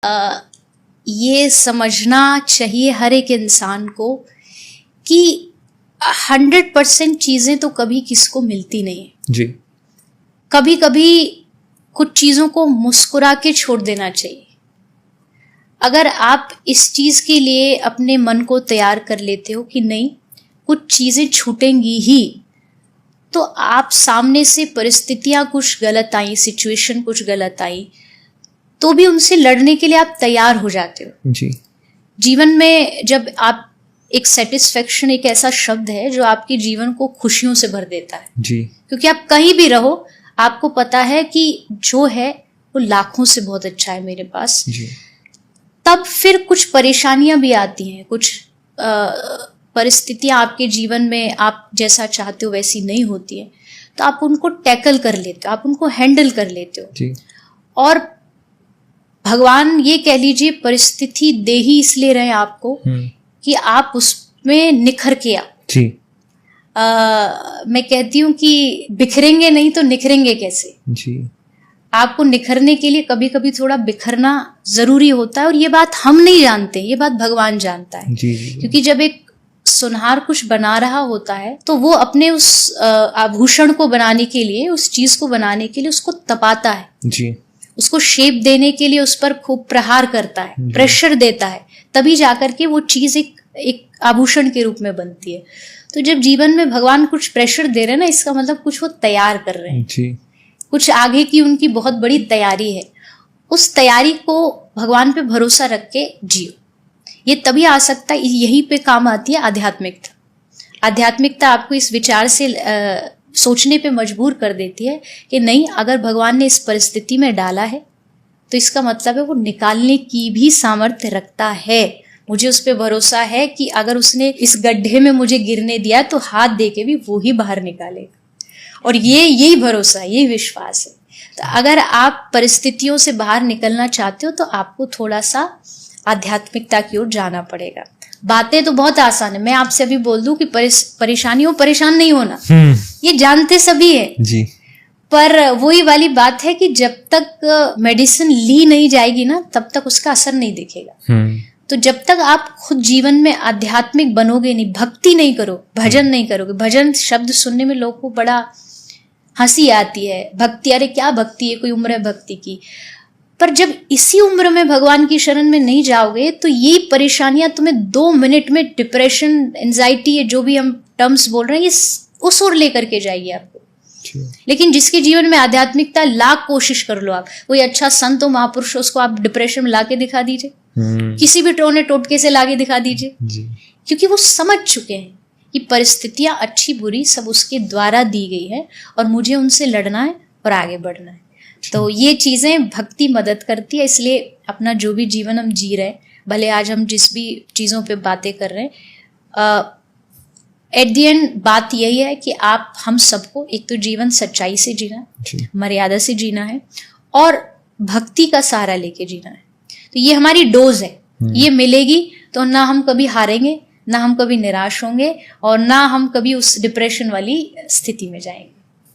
ये समझना चाहिए हर एक इंसान को कि 100% चीज़ें तो कभी किसको मिलती नहीं है जी। कभी कभी कुछ चीज़ों को मुस्कुरा के छोड़ देना चाहिए। अगर आप इस चीज़ के लिए अपने मन को तैयार कर लेते हो कि नहीं कुछ चीज़ें छूटेंगी ही, तो आप सामने से परिस्थितियां कुछ गलत आई, सिचुएशन कुछ गलत आई, तो भी उनसे लड़ने के लिए आप तैयार हो जाते हो जी। जीवन में जब आप एक सेटिस्फेक्शन एक ऐसा शब्द है जो आपके जीवन को खुशियों से भर देता है जी। क्योंकि आप कहीं भी रहो आपको पता है कि जो है वो लाखों से बहुत अच्छा है मेरे पास जी। तब फिर कुछ परेशानियां भी आती हैं, कुछ परिस्थितियां आपके जीवन में आप जैसा चाहते हो वैसी नहीं होती है, तो आप उनको टैकल कर लेते हो, आप उनको हैंडल कर लेते हो जी। और भगवान ये कह लीजिए परिस्थिति दे ही इसलिए रहे आपको कि आप उसमें निखर के आओ। जी। मैं कहती हूँ कि बिखरेंगे नहीं तो निखरेंगे कैसे। जी। आपको निखरने के लिए कभी कभी थोड़ा बिखरना जरूरी होता है और ये बात हम नहीं जानते, ये बात भगवान जानता है। जी, जी। क्योंकि जब एक सुनहार कुछ बना रहा होता है तो वो अपने उस आभूषण को बनाने के लिए, उस चीज को बनाने के लिए उसको तपाता है जी। उसको शेप देने के लिए उस पर खूब प्रहार करता है, प्रेशर देता है, तभी जाकर के वो चीज एक आभूषण के रूप में बनती है। तो जब जीवन में भगवान कुछ प्रेशर दे रहे हैं ना, इसका मतलब कुछ वो तैयार कर रहे हैं जी। कुछ आगे की उनकी बहुत बड़ी तैयारी है। उस तैयारी को भगवान पे भरोसा रख के जियो। ये तभी आ सकता है, यहीं पे काम आती है आध्यात्मिकता। आध्यात्मिकता आपको इस विचार से सोचने पे मजबूर कर देती है कि नहीं, अगर भगवान ने इस परिस्थिति में डाला है तो इसका मतलब है वो निकालने की भी सामर्थ्य रखता है। मुझे उस पर भरोसा है कि अगर उसने इस गड्ढे में मुझे गिरने दिया तो हाथ दे के भी वो ही बाहर निकालेगा। और यही भरोसा, यही विश्वास है। तो अगर आप परिस्थितियों से बाहर निकलना चाहते हो तो आपको थोड़ा सा आध्यात्मिकता की ओर जाना पड़ेगा। बातें तो बहुत आसान है, मैं आपसे अभी बोल दूं कि परेशानियों परेशान नहीं होना, ये जानते सभी है जी। पर वही वाली बात है कि जब तक मेडिसिन ली नहीं जाएगी ना तब तक उसका असर नहीं दिखेगा। तो जब तक आप खुद जीवन में आध्यात्मिक बनोगे नहीं, भक्ति नहीं करो, भजन नहीं करोगे। भजन शब्द सुनने में लोगों को बड़ा हंसी आती है, भक्ति, अरे क्या भक्ति है, कोई उम्र है भक्ति की। पर जब इसी उम्र में भगवान की शरण में नहीं जाओगे तो ये परेशानियां तुम्हें 2 मिनट में डिप्रेशन, एंजाइटी, जो भी हम टर्म्स बोल रहे हैं, ये उस ओर लेकर के जाइए आपको। लेकिन जिसके जीवन में आध्यात्मिकता, लाख कोशिश कर लो आप, कोई अच्छा संत हो, महापुरुष, उसको आप डिप्रेशन में लाके दिखा दीजिए, किसी भी टोने टोटके से लाके दिखा दीजिए, क्योंकि वो समझ चुके हैं कि परिस्थितियां अच्छी बुरी सब उसके द्वारा दी गई है और मुझे उनसे लड़ना है और आगे बढ़ना है। तो ये चीजें भक्ति मदद करती है। इसलिए अपना जो भी जीवन हम जी रहे हैं, भले आज हम जिस भी चीजों पे बातें कर रहे हैं, एट द एंड बात यही है कि आप हम सबको एक तो जीवन सच्चाई से जीना है, मर्यादा से जीना है और भक्ति का सहारा लेके जीना है। तो ये हमारी डोज है, ये मिलेगी तो ना हम कभी हारेंगे, ना हम कभी निराश होंगे और ना हम कभी उस डिप्रेशन वाली स्थिति में जाएंगे।